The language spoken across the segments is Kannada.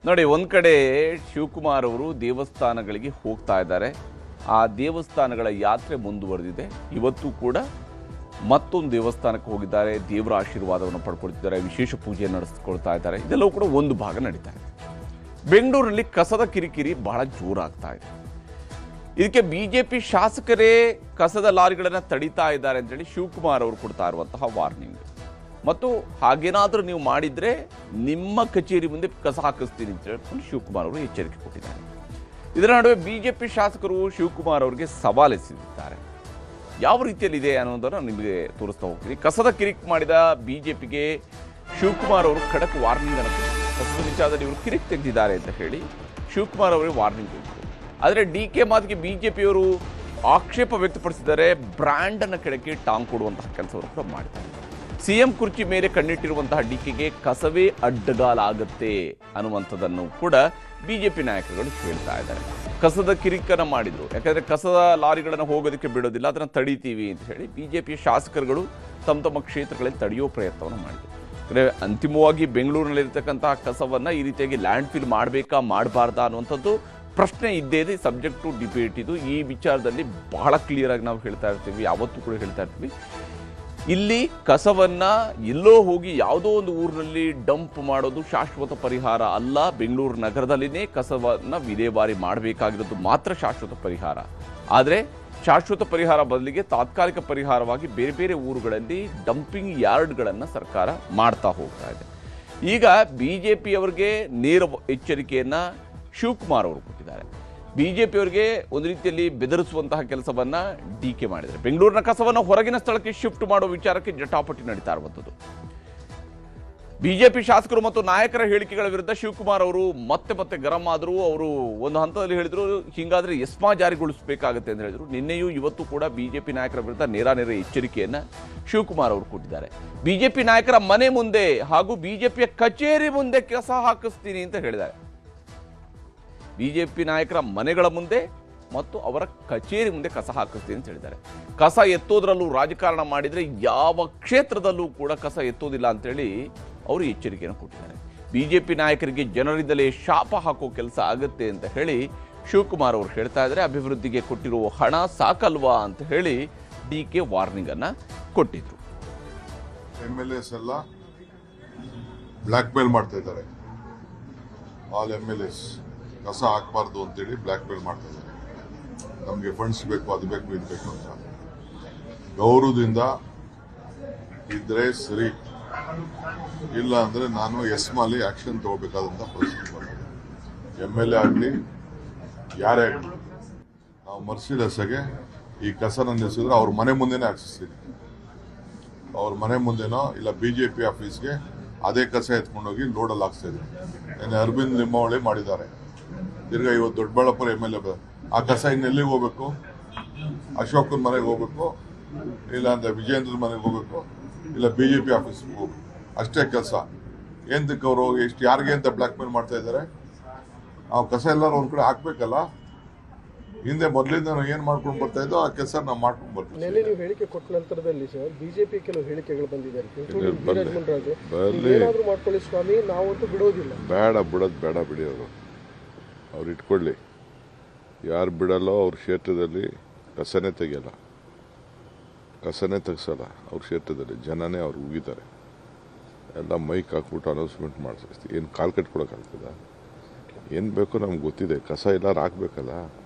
ನೋಡಿ, ಒಂದು ಕಡೆ ಶಿವಕುಮಾರ್ ಅವರು ದೇವಸ್ಥಾನಗಳಿಗೆ ಹೋಗ್ತಾ ಇದ್ದಾರೆ. ಆ ದೇವಸ್ಥಾನಗಳ ಯಾತ್ರೆ ಮುಂದುವರೆದಿದೆ. ಇವತ್ತು ಕೂಡ ಮತ್ತೊಂದು ದೇವಸ್ಥಾನಕ್ಕೆ ಹೋಗಿದ್ದಾರೆ. ದೇವರ ಆಶೀರ್ವಾದವನ್ನು ಪಡ್ಕೊಳ್ತಿದ್ದಾರೆ. ವಿಶೇಷ ಪೂಜೆ ನಡೆಸ್ಕೊಳ್ತಾ ಇದ್ದಾರೆ. ಇದೆಲ್ಲವೂ ಕೂಡ ಒಂದು ಭಾಗ ನಡೀತಾ ಇದೆ. ಬೆಂಗಳೂರಿನಲ್ಲಿ ಕಸದ ಕಿರಿಕಿರಿ ಬಹಳ ಜೋರಾಗ್ತಾ ಇದೆ. ಇದಕ್ಕೆ ಬಿಜೆಪಿ ಶಾಸಕರೇ ಕಸದ ಲಾರಿಗಳನ್ನು ತಡೀತಾ ಇದ್ದಾರೆ ಅಂತೇಳಿ ಶಿವಕುಮಾರ್ ಅವರು ಕೊಡ್ತಾ ಇರುವಂತಹ ವಾರ್ನಿಂಗ್. ಮತ್ತು ಹಾಗೇನಾದರೂ ನೀವು ಮಾಡಿದರೆ ನಿಮ್ಮ ಕಚೇರಿ ಮುಂದೆ ಕಸ ಹಾಕಿಸ್ತೀನಿ ಅಂತ ಹೇಳ್ಕೊಂಡು ಶಿವಕುಮಾರ್ ಅವರು ಎಚ್ಚರಿಕೆ ಕೊಟ್ಟಿದ್ದಾರೆ. ಇದರ ನಡುವೆ ಬಿಜೆಪಿ ಶಾಸಕರು ಶಿವಕುಮಾರ್ ಅವರಿಗೆ ಸವಾಲೆಸೆದಿದ್ದಾರೆ. ಯಾವ ರೀತಿಯಲ್ಲಿದೆ ಅನ್ನೋದನ್ನು ನಿಮಗೆ ತೋರಿಸ್ತಾ ಹೋಗ್ತೀನಿ. ಕಸದ ಕಿರಿಕ್ ಮಾಡಿದ ಬಿಜೆಪಿಗೆ ಶಿವಕುಮಾರ್ ಅವರು ಖಡಕ್ ವಾರ್ನಿಂಗ್ ಅನ್ನು ಕೊಟ್ಟಿದ್ದಾರೆ. ಕಸದ ವಿಚಾರದಲ್ಲಿ ಇವರು ಕಿರಿಕ್ ತೆಗೆದಿದ್ದಾರೆ ಅಂತ ಹೇಳಿ ಶಿವಕುಮಾರ್ ಅವರಿಗೆ ವಾರ್ನಿಂಗ್ ಕೊಟ್ಟರು. ಆದರೆ ಡಿ.ಕೆ. ಮಾತಿಗೆ ಬಿಜೆಪಿಯವರು ಆಕ್ಷೇಪ ವ್ಯಕ್ತಪಡಿಸಿದ್ದಾರೆ. ಬ್ರ್ಯಾಂಡನ್ನು ಕೆಳಕ್ಕೆ ಟಾಂಗ್ ಕೊಡುವಂತಹ ಕೆಲಸವನ್ನು ಕೂಡ ಮಾಡಿದ್ದಾರೆ. ಸಿಎಂ ಕುರ್ಚಿ ಮೇಲೆ ಕಣ್ಣಿಟ್ಟಿರುವಂತಹ ಡಿ.ಕೆ.ಗೆ ಕಸವೇ ಅಡ್ಡಗಾಲಾಗತ್ತೆ ಅನ್ನುವಂಥದ್ದನ್ನು ಕೂಡ ಬಿಜೆಪಿ ನಾಯಕರುಗಳು ಹೇಳ್ತಾ ಇದ್ದಾರೆ. ಕಸದ ಕಿರಿಕನ್ನು ಮಾಡಿದ್ರು. ಯಾಕಂದರೆ ಕಸದ ಲಾರಿಗಳನ್ನು ಹೋಗೋದಕ್ಕೆ ಬಿಡೋದಿಲ್ಲ, ಅದನ್ನು ತಡೀತೀವಿ ಅಂತ ಹೇಳಿ ಬಿಜೆಪಿಯ ಶಾಸಕರುಗಳು ತಮ್ಮ ಕ್ಷೇತ್ರಗಳಲ್ಲಿ ತಡೆಯೋ ಪ್ರಯತ್ನವನ್ನು ಮಾಡಿದರು. ಅಂದರೆ ಅಂತಿಮವಾಗಿ ಬೆಂಗಳೂರಿನಲ್ಲಿರ್ತಕ್ಕಂತಹ ಕಸವನ್ನು ಈ ರೀತಿಯಾಗಿ ಲ್ಯಾಂಡ್ ಫಿಲ್ ಮಾಡಬೇಕಾ ಮಾಡಬಾರ್ದಾ ಅನ್ನುವಂಥದ್ದು ಪ್ರಶ್ನೆ ಇದ್ದೇ ಇದೆ. ಸಬ್ಜೆಕ್ಟ್ ಟು ಡಿಬೇಟ್ ಇದು. ಈ ವಿಚಾರದಲ್ಲಿ ಬಹಳ ಕ್ಲಿಯರ್ ಆಗಿ ನಾವು ಹೇಳ್ತಾ ಇರ್ತೀವಿ, ಯಾವತ್ತೂ ಕೂಡ ಹೇಳ್ತಾ ಇರ್ತೀವಿ. ಇಲ್ಲಿ ಕಸವನ್ನು ಎಲ್ಲೋ ಹೋಗಿ ಯಾವುದೋ ಒಂದು ಊರಿನಲ್ಲಿ ಡಂಪ್ ಮಾಡೋದು ಶಾಶ್ವತ ಪರಿಹಾರ ಅಲ್ಲ. ಬೆಂಗಳೂರು ನಗರದಲ್ಲಿನೇ ಕಸವನ್ನು ವಿಲೇವಾರಿ ಮಾಡಬೇಕಾಗಿರೋದು ಮಾತ್ರ ಶಾಶ್ವತ ಪರಿಹಾರ. ಆದರೆ ಶಾಶ್ವತ ಪರಿಹಾರ ಬದಲಿಗೆ ತಾತ್ಕಾಲಿಕ ಪರಿಹಾರವಾಗಿ ಬೇರೆ ಬೇರೆ ಊರುಗಳಲ್ಲಿ ಡಂಪಿಂಗ್ ಯಾರ್ಡ್ಗಳನ್ನು ಸರ್ಕಾರ ಮಾಡ್ತಾ ಹೋಗ್ತಾ ಇದೆ. ಈಗ ಬಿಜೆಪಿಯವರಿಗೆ ನೇರ ಎಚ್ಚರಿಕೆಯನ್ನು ಶಿವಕುಮಾರ್ ಅವರು ಕೊಟ್ಟಿದ್ದಾರೆ. ಬಿಜೆಪಿಯವರಿಗೆ ಒಂದು ರೀತಿಯಲ್ಲಿ ಬೆದರಿಸುವಂತಹ ಕೆಲಸವನ್ನು ಡಿ.ಕೆ. ಮಾಡಿದ್ದಾರೆ. ಬೆಂಗಳೂರಿನ ಕಸವನ್ನು ಹೊರಗಿನ ಸ್ಥಳಕ್ಕೆ ಶಿಫ್ಟ್ ಮಾಡುವ ವಿಚಾರಕ್ಕೆ ಜಟಾಪಟಿ ನಡೀತಾ ಇರುವಂಥದ್ದು. ಬಿಜೆಪಿ ಶಾಸಕರು ಮತ್ತು ನಾಯಕರ ಹೇಳಿಕೆಗಳ ವಿರುದ್ಧ ಶಿವಕುಮಾರ್ ಅವರು ಮತ್ತೆ ಗರಂ ಆದರು. ಅವರು ಒಂದು ಹಂತದಲ್ಲಿ ಹೇಳಿದರು, ಹೀಗಾದರೆ ಎಸ್ಮಾ ಜಾರಿಗೊಳಿಸಬೇಕಾಗುತ್ತೆ ಅಂತ ಹೇಳಿದರು. ನಿನ್ನೆಯೂ ಇವತ್ತು ಕೂಡ ಬಿಜೆಪಿ ನಾಯಕರ ವಿರುದ್ಧ ನೇರ ಎಚ್ಚರಿಕೆಯನ್ನು ಶಿವಕುಮಾರ್ ಅವರು ಕೊಟ್ಟಿದ್ದಾರೆ. ಬಿಜೆಪಿ ನಾಯಕರ ಮನೆ ಮುಂದೆ ಹಾಗೂ ಬಿಜೆಪಿಯ ಕಚೇರಿ ಮುಂದೆ ಕಸ ಹಾಕಿಸ್ತೀನಿ ಅಂತ ಹೇಳಿದ್ದಾರೆ. ಬಿಜೆಪಿ ನಾಯಕರ ಮನೆಗಳ ಮುಂದೆ ಮತ್ತು ಅವರ ಕಚೇರಿ ಮುಂದೆ ಕಸ ಹಾಕಿಸ್ತೀನಿ ಅಂತ ಹೇಳಿದ್ದಾರೆ. ಕಸ ಎತ್ತೋದ್ರಲ್ಲೂ ರಾಜಕಾರಣ ಮಾಡಿದರೆ ಯಾವ ಕ್ಷೇತ್ರದಲ್ಲೂ ಕೂಡ ಕಸ ಎತ್ತೋದಿಲ್ಲ ಅಂತೇಳಿ ಅವರು ಎಚ್ಚರಿಕೆಯನ್ನು ಕೊಟ್ಟಿದ್ದಾರೆ. ಬಿಜೆಪಿ ನಾಯಕರಿಗೆ ಜನರಿಂದಲೇ ಶಾಪ ಹಾಕೋ ಕೆಲಸ ಆಗುತ್ತೆ ಅಂತ ಹೇಳಿ ಶಿವಕುಮಾರ್ ಅವರು ಹೇಳ್ತಾ ಇದ್ದಾರೆ. ಅಭಿವೃದ್ಧಿಗೆ ಕೊಟ್ಟಿರುವ ಹಣ ಸಾಕಲ್ವಾ ಅಂತ ಹೇಳಿ ಡಿ.ಕೆ. ವಾರ್ನಿಂಗ್ ಅನ್ನ ಕೊಟ್ಟಿದ್ರು. MLAs ಎಲ್ಲ ಬ್ಲ್ಯಾಕ್ ಮೇಲ್ ಮಾಡ್ತಾ ಇದ್ದಾರೆ. ಆಲ್ MLAs ಕಸ ಹಾಕಬಾರ್ದು ಅಂತೇಳಿ ಬ್ಲ್ಯಾಕ್ ಮೇಲ್ ಮಾಡ್ತಾ ಇದ್ದಾರೆ. ನಮಗೆ ಫಂಡ್ಸ್ ಬೇಕು, ಅದು ಬೇಕು, ಇದು ಬೇಕು ಅಂತ. ಗೌರವದಿಂದ ಇದ್ರೆ ಸರಿ, ಇಲ್ಲ ಅಂದರೆ ನಾನು ಎಸ್ಮಾಲಿ ಆ್ಯಕ್ಷನ್ ತಗೋಬೇಕಾದಂಥ ಪರಿಸ್ಥಿತಿ ಬರ್ತದೆ. MLA ಆಗಲಿ ಯಾರೇ ಆಗಲಿ, ನಾವು ಮರ್ಸಿಲೆಸ್ಸಾಗೆ ಈ ಕಸನ ನಿಲ್ಲಿಸಿದ್ರೆ ಅವ್ರ ಮನೆ ಮುಂದೆನೇ ಹಾಕ್ಸಿಸ್ತೀನಿ. ಅವ್ರ ಮನೆ ಮುಂದೆನೋ ಇಲ್ಲ BJP ಆಫೀಸ್ಗೆ ಅದೇ ಕಸ ಎತ್ಕೊಂಡೋಗಿ ಲೋಡಲ್ಲಿ ಹಾಕ್ಸ್ತಾ ಇದ್ದೀನಿ. ಅರವಿಂದ್ ಲಿಂಬಾವಳಿ ಮಾಡಿದ್ದಾರೆ. ತಿರ್ಗಾ ಇವತ್ತು ದೊಡ್ಡಬಳ್ಳಾಪುರ MLA ಆ ಕಸ ಇನ್ನೆಲ್ಲಿಗೆ ಹೋಗ್ಬೇಕು? ಅಶೋಕನ ಮನೆಗೆ ಹೋಗ್ಬೇಕು, ಇಲ್ಲ ಅಂದರೆ ವಿಜೇಂದ್ರ ಮನೆಗೆ ಹೋಗ್ಬೇಕು, ಇಲ್ಲ BJP ಆಫೀಸ್ಗೆ ಹೋಗ್ಬೇಕು. ಅಷ್ಟೇ ಕೆಲಸ. ಏನಕ್ಕೆ ಅವರು ಎಷ್ಟು ಯಾರಿಗೆ ಅಂತ ಬ್ಲ್ಯಾಕ್ ಮೇಲ್ ಮಾಡ್ತಾ ಇದ್ದಾರೆ? ನಾವು ಕಸ ಎಲ್ಲರೂ ಒಂದು ಕಡೆ ಹಾಕ್ಬೇಕಲ್ಲ. ಹಿಂದೆ ಮೊದಲಿಂದ ನಾವು ಏನು ಮಾಡ್ಕೊಂಡು ಬರ್ತಾ ಇದ್ದೋ ಆ ಕೆಲಸ ನಾವು ಮಾಡ್ಕೊಂಡು ಬರ್ತೀವಿ. ನೆನ್ನೆ ನೀವು ಹೇಳಿಕೆ ಕೊಟ್ಟ ನಂತರದಲ್ಲಿ ಸರ್ ಬಿಜೆಪಿ ಕೆಲವು ಹೇಳಿಕೆಗಳು ಬಂದಿದೆ. ಏನಾದರೂ ಮಾಡ್ಕೊಳ್ಳಿ ಸ್ವಾಮಿ, ನಾವಂತೂ ಬಿಡೋದಿಲ್ಲ. ಬಿಡೋದು ಬೇಡ, ಬಿಡಿ. ಅವ್ರು ಇಟ್ಕೊಳ್ಳಿ. ಯಾರು ಬಿಡಲ್ಲೋ ಅವ್ರ ಕ್ಷೇತ್ರದಲ್ಲಿ ಕಸನೇ ತೆಗಿಯಲ್ಲ, ಕಸನೇ ತೆಗ್ಸಲ್ಲ. ಅವ್ರ ಕ್ಷೇತ್ರದಲ್ಲಿ ಜನನೇ ಅವ್ರು ಉಗಿತಾರೆ. ಎಲ್ಲ ಮೈಕ್ ಹಾಕ್ಬಿಟ್ಟು ಅನೌನ್ಸ್ಮೆಂಟ್ ಮಾಡಿಸ್ತೀವಿ. ಏನು ಕಾಲು ಕಟ್ಕೊಳಕ್ಕಾಗ್ತದ? ಏನು ಬೇಕೋ ನಮ್ಗೆ ಗೊತ್ತಿದೆ. ಕಸ ಎಲ್ಲರೂ ಹಾಕ್ಬೇಕಲ್ಲ,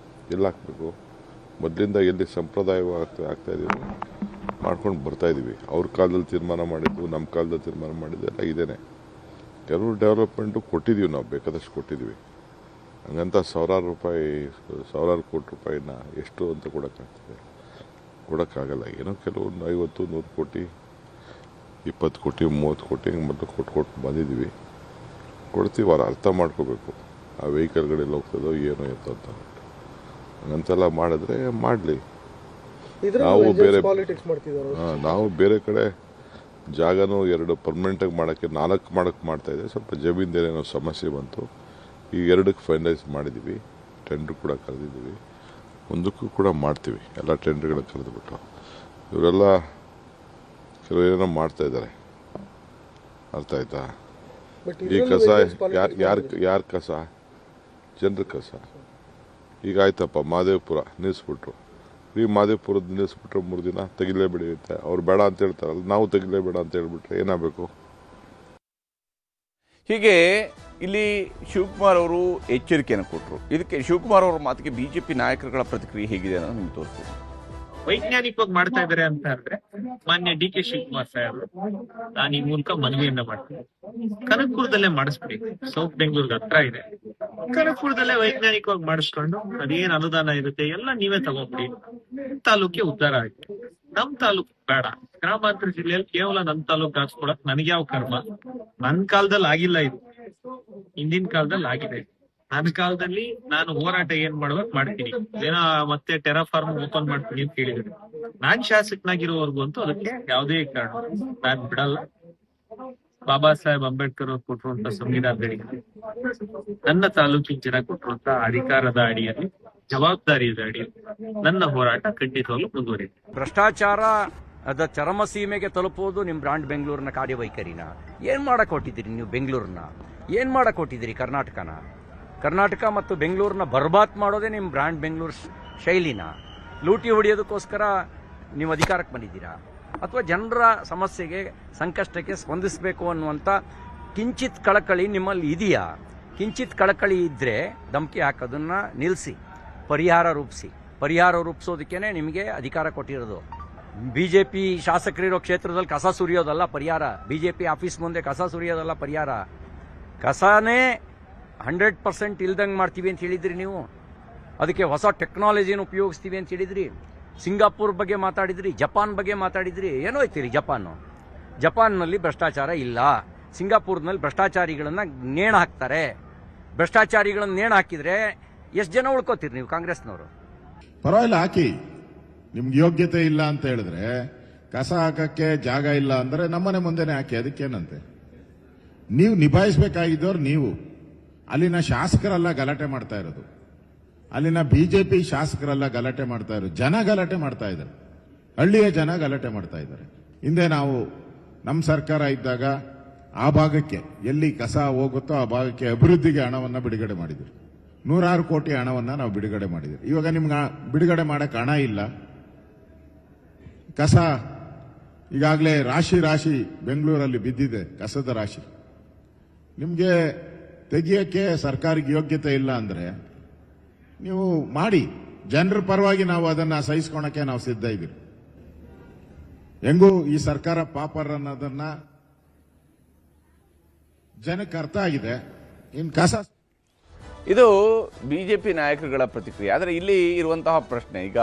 ಎಲ್ಲಿ ಹಾಕಬೇಕು? ಮೊದಲಿಂದ ಎಲ್ಲಿ ಸಂಪ್ರದಾಯವಾಗಿ ಆಗ್ತಾಯಿದ್ದೀವಿ, ಮಾಡ್ಕೊಂಡು ಬರ್ತಾಯಿದ್ದೀವಿ. ಅವ್ರ ಕಾಲದಲ್ಲಿ ತೀರ್ಮಾನ ಮಾಡಿದ್ದು, ನಮ್ಮ ಕಾಲದಲ್ಲಿ ತೀರ್ಮಾನ ಮಾಡಿದ್ದು ಎಲ್ಲ ಇದೇನೆ. ಕೆಲವು ಡೆವಲಪ್ಮೆಂಟು ಕೊಟ್ಟಿದ್ದೀವಿ, ನಾವು ಬೇಕಾದಷ್ಟು ಕೊಟ್ಟಿದ್ದೀವಿ. ಹಂಗಂತ ಸಾವಿರಾರು ಕೋಟಿ ರೂಪಾಯಿನ ಎಷ್ಟು ಅಂತ ಕೊಡೋಕ್ಕಾಗ್ತದೆ? ಕೊಡೋಕ್ಕಾಗಲ್ಲ. ಏನೋ ಕೆಲವೊಂದು 50-100 ಕೋಟಿ, 20 ಕೋಟಿ, 30 ಕೋಟಿ ಹಿಂಗೆ ಮೊದಲು ಕೊಟ್ಟು ಬಂದಿದ್ದೀವಿ. ಕೊಡ್ತೀವಿ. ಅವ್ರು ಅರ್ಥ ಮಾಡ್ಕೋಬೇಕು ಆ ವೆಹಿಕಲ್ಗಳೆಲ್ಲ ಹೋಗ್ತದೋ ಏನೋ ಎತ್ತೋ ಅಂತ. ಹಂಗಂತೆಲ್ಲ ಮಾಡಿದ್ರೆ ಮಾಡಲಿ. ನಾವು ಬೇರೆ ಕಡೆ ಜಾಗನೂ 2 ಪರ್ಮನೆಂಟಾಗಿ ಮಾಡೋಕ್ಕೆ 4 ಮಾಡೋಕ್ಕೆ ಮಾಡ್ತಾಯಿದ್ದೆ. ಸ್ವಲ್ಪ ಜಮೀನ್ದೇನೇನೋ ಸಮಸ್ಯೆ ಬಂತು. ಈ 2ಕ್ಕೆ ಫೈನಲೈಸ್ ಮಾಡಿದ್ದೀವಿ. ಟೆಂಡ್ರ್ ಕೂಡ ಕರೆದಿದ್ದೀವಿ. ಮುಂದಕ್ಕೂ ಕೂಡ ಮಾಡ್ತೀವಿ. ಎಲ್ಲ ಟೆಂಡ್ರ್ಗಳ ಕರೆದುಬಿಟ್ಟು ಇವರೆಲ್ಲ ಕೆಲವೇನೋ ಮಾಡ್ತಾಯಿದ್ದಾರೆ. ಅರ್ಥ ಆಯ್ತಾ? ಬಟ್ ಈ ಕಸ ಯಾರ ಕಸ? ಜನರ ಕಸ. ಈಗ ಆಯ್ತಪ್ಪ ಮಾದೇವಪುರ ನಿಲ್ಲಿಸ್ಬಿಟ್ರು. ಈ ಮಾದೇವಪುರದ ನಿಲ್ಲಿಸ್ಬಿಟ್ರೆ 3 ದಿನ ತೆಗಿಲೇ ಬೆಳೆಯುತ್ತೆ. ಅವ್ರು ಬೇಡ ಅಂತ ಹೇಳ್ತಾರಲ್ಲ, ನಾವು ತೆಗಿಲೇ ಬೇಡ ಅಂತ ಹೇಳ್ಬಿಟ್ರೆ ಏನಾಗಬೇಕು? ಹೀಗೆ ಇಲ್ಲಿ ಶಿವಕುಮಾರ್ ಅವರು ಎಚ್ಚರಿಕೆಯನ್ನು ಕೊಟ್ಟರು. ಇದಕ್ಕೆ ಶಿವಕುಮಾರ್ ಅವರ ಮಾತಿಗೆ ಬಿಜೆಪಿ ನಾಯಕರುಗಳ ಪ್ರತಿಕ್ರಿಯೆ ಹೇಗಿದೆ ಅನ್ನೋದು ನಿಮ್ಗೆ ತೋರಿಸ್ತೀನಿ. ವೈಜ್ಞಾನಿಕವಾಗಿ ಮಾಡ್ತಾ ಇದ್ದಾರೆ ಅಂತ ಅಂದ್ರೆ ಮಾನ್ಯ ಡಿ.ಕೆ. ಶಿವಕುಮಾರ್ ಸಾಹೇಬರು ನಾನು ಈ ಮೂಲಕ ಮನವಿಯನ್ನ ಮಾಡ್ತೀನಿ. ಕನಕಪುರದಲ್ಲೇ ಮಾಡಿಸ್ಬಿಡಿ. ಸೌತ್ ಬೆಂಗಳೂರಿಗೆ ಹತ್ರ ಇದೆ. ಕನಕಪುರದಲ್ಲೇ ವೈಜ್ಞಾನಿಕವಾಗಿ ಮಾಡಿಸ್ಕೊಂಡು ಅದೇನ್ ಅನುದಾನ ಇರುತ್ತೆ ಎಲ್ಲ ನೀವೇ ತಗೊಂಡ್ಬಿಡಿ. ತಾಲೂಕೆ ಉದ್ಧಾರ ಆಗುತ್ತೆ. ನಮ್ ತಾಲೂಕು ಬೇಡ. ಗ್ರಾಮಾಂತರ ಜಿಲ್ಲೆಯಲ್ಲಿ ಕೇವಲ ನಮ್ ತಾಲೂಕು ಹಾಕ್ಸ್ಕೊಳಕ್ ನನಗೆ ಯಾವ ಕರ್ಮ? ನನ್ ಕಾಲದಲ್ಲಿ ಆಗಿಲ್ಲ ಇದು, ಹಿಂದಿನ ಕಾಲದಲ್ಲಿ ಆಗಿದೆ. ನನ್ನ ಕಾಲದಲ್ಲಿ ನಾನು ಹೋರಾಟ ಏನ್ ಮಾಡ್ಬೇಕು ಮಾಡ್ತೀನಿ. ಏನೋ ಮತ್ತೆ ಟೆರಾಫಾರ್ಮ್ ಓಪನ್ ಮಾಡ್ತೀನಿ ಅಂತ ಹೇಳಿದ್ರು. ನಾನ್ ಶಾಸಕನಾಗಿರೋವರೆಗೂ ಅಂತೂ ಅದಕ್ಕೆ ಯಾವುದೇ ಕಾರಣ ನಾನ್ ಬಿಡಲ್ಲ. ಬಾಬಾ ಸಾಹೇಬ್ ಅಂಬೇಡ್ಕರ್ ಅವ್ರು ಕೊಟ್ಟಿರುವಂತ ಸಂವಿಧಾನದಲ್ಲಿ ನನ್ನ ತಾಲೂಕಿನ ಜನ ಕೊಟ್ಟಿರುವಂತ ಅಧಿಕಾರದ ಅಡಿಯಲ್ಲಿ, ಜವಾಬ್ದಾರಿಯ ಅಡಿಯಲ್ಲಿ ನನ್ನ ಹೋರಾಟ ಖಂಡಿತವಾಗ್ಲೂ ಮುಂದುವರಿಯುತ್ತೆ. ಭ್ರಷ್ಟಾಚಾರ ಅದ ಚರಮ ಸೀಮೆಗೆ ತಲುಪುವುದು ನಿಮ್ಮ ಬ್ರಾಂಡ್ ಬೆಂಗಳೂರಿನ ಕಾರ್ಯವೈಖರಿನ. ಏನ್ ಮಾಡಕ್ ಹೊಟ್ಟಿದ್ದೀರಿ ನೀವು? ಬೆಂಗಳೂರನ್ನ ಏನ್ ಮಾಡಕ್ ಹೊಟ್ಟಿದ್ದೀರಿ? ಕರ್ನಾಟಕ ಮತ್ತು ಬೆಂಗಳೂರನ್ನ ಬರ್ಬಾದ್ ಮಾಡೋದೇ ನಿಮ್ಮ ಬ್ರಾಂಡ್ ಬೆಂಗಳೂರು ಶೈಲಿನ. ಲೂಟಿ ಹೊಡೆಯೋದಕ್ಕೋಸ್ಕರ ನೀವು ಅಧಿಕಾರಕ್ಕೆ ಬಂದಿದ್ದೀರಾ, ಅಥವಾ ಜನರ ಸಮಸ್ಯೆಗೆ ಸಂಕಷ್ಟಕ್ಕೆ ಸ್ಪಂದಿಸಬೇಕು ಅನ್ನುವಂಥ ಕಿಂಚಿತ್ ಕಳಕಳಿ ನಿಮ್ಮಲ್ಲಿ ಇದೆಯಾ? ಕಿಂಚಿತ್ ಕಳಕಳಿ ಇದ್ದರೆ ಧಮಕಿ ಹಾಕೋದನ್ನು ನಿಲ್ಲಿಸಿ, ಪರಿಹಾರ ರೂಪಿಸೋದಕ್ಕೇ ನಿಮಗೆ ಅಧಿಕಾರ ಕೊಟ್ಟಿರೋದು. BJP ಶಾಸಕರಿರೋ ಕ್ಷೇತ್ರದಲ್ಲಿ ಕಸ ಸುರಿಯೋದಲ್ಲ ಪರಿಹಾರ. BJP ಆಫೀಸ್ ಮುಂದೆ ಕಸ ಸುರಿಯೋದಲ್ಲ ಪರಿಹಾರ. ಕಸನೇ 100% ಇಲ್ದಂಗೆ ಮಾಡ್ತೀವಿ ಅಂತ ಹೇಳಿದ್ರಿ ನೀವು. ಅದಕ್ಕೆ ಹೊಸ ಟೆಕ್ನಾಲಜಿನ ಉಪಯೋಗಿಸ್ತೀವಿ ಅಂತ ಹೇಳಿದ್ರಿ. ಸಿಂಗಾಪುರ್ ಬಗ್ಗೆ ಮಾತಾಡಿದ್ರಿ, ಜಪಾನ್ ಬಗ್ಗೆ ಮಾತಾಡಿದ್ರಿ. ಏನೋ ಐತಿರಿ ಜಪಾನ್ನಲ್ಲಿ ಭ್ರಷ್ಟಾಚಾರ ಇಲ್ಲ. ಸಿಂಗಾಪುರ್ನಲ್ಲಿ ಭ್ರಷ್ಟಾಚಾರಿಗಳನ್ನ ನೇಣು ಹಾಕ್ತಾರೆ. ಭ್ರಷ್ಟಾಚಾರಿಗಳನ್ನ ನೇಣು ಹಾಕಿದ್ರೆ ಎಷ್ಟು ಜನ ಉಳ್ಕೋತೀರಿ ನೀವು ಕಾಂಗ್ರೆಸ್ನವರು? ಪರವಾಗಿಲ್ಲ, ಹಾಕಿ. ನಿಮ್ಗೆ ಯೋಗ್ಯತೆ ಇಲ್ಲ ಅಂತ ಹೇಳಿದ್ರೆ, ಕಸ ಹಾಕಕ್ಕೆ ಜಾಗ ಇಲ್ಲ ಅಂದ್ರೆ ನಮ್ಮನೆ ಮುಂದೆನೆ ಹಾಕಿ, ಅದಕ್ಕೇನಂತೆ. ನೀವು ನಿಭಾಯಿಸಬೇಕಾಗಿದ್ದವ್ರು ನೀವು. ಅಲ್ಲಿನ ಶಾಸಕರೆಲ್ಲ ಗಲಾಟೆ ಮಾಡ್ತಾ ಇರೋದು, ಅಲ್ಲಿನ BJP ಶಾಸಕರೆಲ್ಲ ಗಲಾಟೆ ಮಾಡ್ತಾ ಇರೋದು. ಜನ ಗಲಾಟೆ ಮಾಡ್ತಾ ಇದ್ದಾರೆ, ಹಳ್ಳಿಯ ಜನ ಗಲಾಟೆ ಮಾಡ್ತಾ ಇದ್ದಾರೆ. ಹಿಂದೆ ನಾವು ನಮ್ಮ ಸರ್ಕಾರ ಇದ್ದಾಗ ಆ ಭಾಗಕ್ಕೆ ಎಲ್ಲಿ ಕಸ ಹೋಗುತ್ತೋ ಆ ಭಾಗಕ್ಕೆ ಅಭಿವೃದ್ಧಿಗೆ ಹಣವನ್ನು ಬಿಡುಗಡೆ ಮಾಡಿದ್ರು. 106 ಕೋಟಿ ಹಣವನ್ನು ನಾವು ಬಿಡುಗಡೆ ಮಾಡಿದ್ವಿ. ಇವಾಗ ನಿಮ್ಗೆ ಬಿಡುಗಡೆ ಮಾಡಕ್ಕೆ ಹಣ ಇಲ್ಲ. ಕಸ ಈಗಾಗಲೇ ರಾಶಿ ಬೆಂಗಳೂರಲ್ಲಿ ಬಿದ್ದಿದೆ, ಕಸದ ರಾಶಿ. ನಿಮಗೆ ತೆಗಿಯಕ್ಕೆ ಸರ್ಕಾರಕ್ಕೆ ಯೋಗ್ಯತೆ ಇಲ್ಲ ಅಂದ್ರೆ ನೀವು ಮಾಡಿ. ಜನರ ಪರವಾಗಿ ನಾವು ಅದನ್ನ ಸಹಿಸ್ಕೊಳಕ್ಕೆ ನಾವು ಸಿದ್ಧ ಇದ್ದೀವಿ. ಹೆಂಗೂ ಈ ಸರ್ಕಾರ ಪಾಪರ್ ಅನ್ನೋದನ್ನ ಜನಕ್ಕೆ ಅರ್ಥ ಆಗಿದೆ. ಇನ್ ಕಸ ಇದು ಬಿಜೆಪಿ ನಾಯಕರುಗಳ ಪ್ರತಿಕ್ರಿಯೆ. ಆದರೆ ಇಲ್ಲಿ ಇರುವಂತಹ ಪ್ರಶ್ನೆ, ಈಗ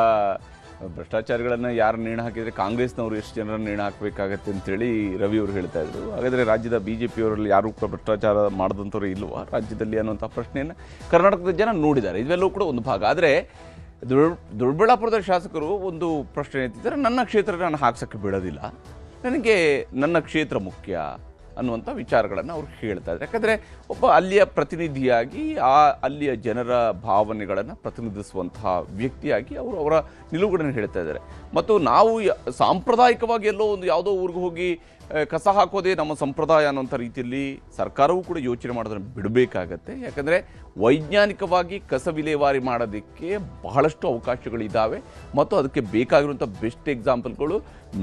ಭ್ರಷ್ಟಾಚಾರಿಗಳನ್ನು ಯಾರು ನೇಣು ಹಾಕಿದರೆ ಕಾಂಗ್ರೆಸ್ನವರು ಎಷ್ಟು ಜನರನ್ನು ನೇಣು ಹಾಕಬೇಕಾಗತ್ತೆ ಅಂತೇಳಿ ರವಿ ಅವರು ಹೇಳ್ತಾ ಇದ್ರು. ಹಾಗಾದರೆ ರಾಜ್ಯದ BJPಯವರಲ್ಲಿ ಯಾರೂ ಕೂಡ ಭ್ರಷ್ಟಾಚಾರ ಮಾಡಿದಂಥವ್ರು ಇಲ್ವಾ ರಾಜ್ಯದಲ್ಲಿ ಅನ್ನುವಂಥ ಪ್ರಶ್ನೆಯನ್ನು ಕರ್ನಾಟಕದ ಜನ ನೋಡಿದ್ದಾರೆ. ಇವೆಲ್ಲವೂ ಕೂಡ ಒಂದು ಭಾಗ. ಆದರೆ ದೊಡ್ಡಬಳ್ಳಾಪುರದ ಶಾಸಕರು ಒಂದು ಪ್ರಶ್ನೆ ಎತ್ತಿದ್ದಾರೆ, ನನ್ನ ಕ್ಷೇತ್ರ ನಾನು ಹಾಕ್ಸೋಕ್ಕೆ ಬಿಡೋದಿಲ್ಲ, ನನಗೆ ನನ್ನ ಕ್ಷೇತ್ರ ಮುಖ್ಯ ಅನ್ನುವಂಥ ವಿಚಾರಗಳನ್ನು ಅವ್ರು ಹೇಳ್ತಾ ಇದ್ದಾರೆ. ಯಾಕಂದರೆ ಒಬ್ಬ ಅಲ್ಲಿಯ ಪ್ರತಿನಿಧಿಯಾಗಿ ಅಲ್ಲಿಯ ಜನರ ಭಾವನೆಗಳನ್ನು ಪ್ರತಿನಿಧಿಸುವಂತಹ ವ್ಯಕ್ತಿಯಾಗಿ ಅವರು ಅವರ ನಿಲುವುಗಳನ್ನು ಹೇಳ್ತಾ ಇದ್ದಾರೆ. ಮತ್ತು ನಾವು ಸಾಂಪ್ರದಾಯಿಕವಾಗಿ ಎಲ್ಲೋ ಒಂದು ಯಾವುದೋ ಊರಿಗೆ ಹೋಗಿ ಕಸ ಹಾಕೋದೇ ನಮ್ಮ ಸಂಪ್ರದಾಯ ಅನ್ನೋಂಥ ರೀತಿಯಲ್ಲಿ ಸರ್ಕಾರವೂ ಕೂಡ ಯೋಚನೆ ಮಾಡೋದನ್ನು ಬಿಡಬೇಕಾಗತ್ತೆ. ಯಾಕಂದರೆ ವೈಜ್ಞಾನಿಕವಾಗಿ ಕಸ ವಿಲೇವಾರಿ ಮಾಡೋದಕ್ಕೆ ಬಹಳಷ್ಟು ಅವಕಾಶಗಳಿದ್ದಾವೆ ಮತ್ತು ಅದಕ್ಕೆ ಬೇಕಾಗಿರುವಂಥ ಬೆಸ್ಟ್ ಎಕ್ಸಾಂಪಲ್ಗಳು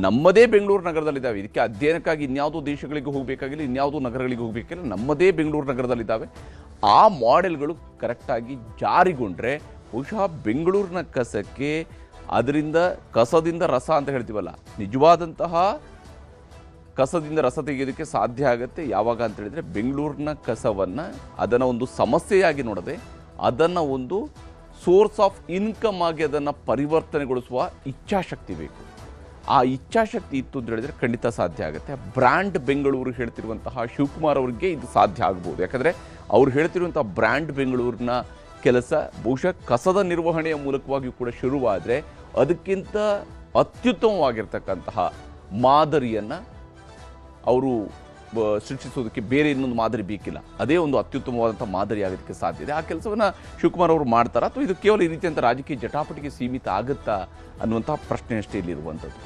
ನಮ್ಮದೇ ಬೆಂಗಳೂರು ನಗರದಲ್ಲಿದ್ದಾವೆ. ಇದಕ್ಕೆ ಅಧ್ಯಯನಕ್ಕಾಗಿ ಇನ್ಯಾವುದೋ ದೇಶಗಳಿಗೆ ಹೋಗಬೇಕಾಗಿಲ್ಲ, ಇನ್ಯಾವುದೋ ನಗರಗಳಿಗೆ ಹೋಗಬೇಕಿಲ್ಲ, ನಮ್ಮದೇ ಬೆಂಗಳೂರು ನಗರದಲ್ಲಿದ್ದಾವೆ. ಆ ಮಾಡೆಲ್ಗಳು ಕರೆಕ್ಟಾಗಿ ಜಾರಿಗೊಂಡ್ರೆ ಬಹುಶಃ ಬೆಂಗಳೂರಿನ ಕಸಕ್ಕೆ ಅದರಿಂದ ಕಸದಿಂದ ರಸ ಅಂತ ಹೇಳ್ತೀವಲ್ಲ, ನಿಜವಾದಂತಹ ಕಸದಿಂದ ರಸ ತೆಗೆಯೋದಕ್ಕೆ ಸಾಧ್ಯ ಆಗುತ್ತೆ. ಯಾವಾಗ ಅಂತ ಹೇಳಿದರೆ ಬೆಂಗಳೂರಿನ ಕಸವನ್ನು ಅದನ್ನು ಒಂದು ಸಮಸ್ಯೆಯಾಗಿ ನೋಡದೆ ಅದನ್ನು ಒಂದು ಸೋರ್ಸ್ ಆಫ್ ಇನ್ಕಮ್ ಆಗಿ ಅದನ್ನು ಪರಿವರ್ತನೆಗೊಳಿಸುವ ಇಚ್ಛಾಶಕ್ತಿ ಬೇಕು. ಆ ಇಚ್ಛಾಶಕ್ತಿ ಇತ್ತು ಅಂತ ಹೇಳಿದರೆ ಖಂಡಿತ ಸಾಧ್ಯ ಆಗುತ್ತೆ. ಬ್ರ್ಯಾಂಡ್ ಬೆಂಗಳೂರು ಹೇಳ್ತಿರುವಂತಹ ಶಿವಕುಮಾರ್ ಅವರಿಗೆ ಇದು ಸಾಧ್ಯ ಆಗ್ಬೋದು. ಯಾಕಂದರೆ ಅವ್ರು ಹೇಳ್ತಿರುವಂಥ ಬ್ರ್ಯಾಂಡ್ ಬೆಂಗಳೂರಿನ ಕೆಲಸ ಬಹುಶಃ ಕಸದ ನಿರ್ವಹಣೆಯ ಮೂಲಕವಾಗಿಯೂ ಕೂಡ ಶುರುವಾದರೆ ಅದಕ್ಕಿಂತ ಅತ್ಯುತ್ತಮವಾಗಿರ್ತಕ್ಕಂತಹ ಮಾದರಿಯನ್ನು ಅವರು ಸೃಷ್ಟಿಸೋದಕ್ಕೆ ಬೇರೆ ಇನ್ನೊಂದು ಮಾದರಿ ಬೇಕಿಲ್ಲ. ಅದೇ ಒಂದು ಅತ್ಯುತ್ತಮವಾದಂಥ ಮಾದರಿ ಆಗೋದಕ್ಕೆ ಸಾಧ್ಯ ಇದೆ. ಆ ಕೆಲಸವನ್ನು ಶಿವಕುಮಾರ್ ಅವರು ಮಾಡ್ತಾರಾ ಅಥವಾ ಇದು ಕೇವಲ ಈ ರೀತಿಯಂಥ ರಾಜಕೀಯ ಜಟಾಪಟಿಗೆ ಸೀಮಿತ ಆಗುತ್ತಾ ಅನ್ನುವಂಥ ಪ್ರಶ್ನೆ ಅಷ್ಟೇ ಇಲ್ಲಿರುವಂಥದ್ದು.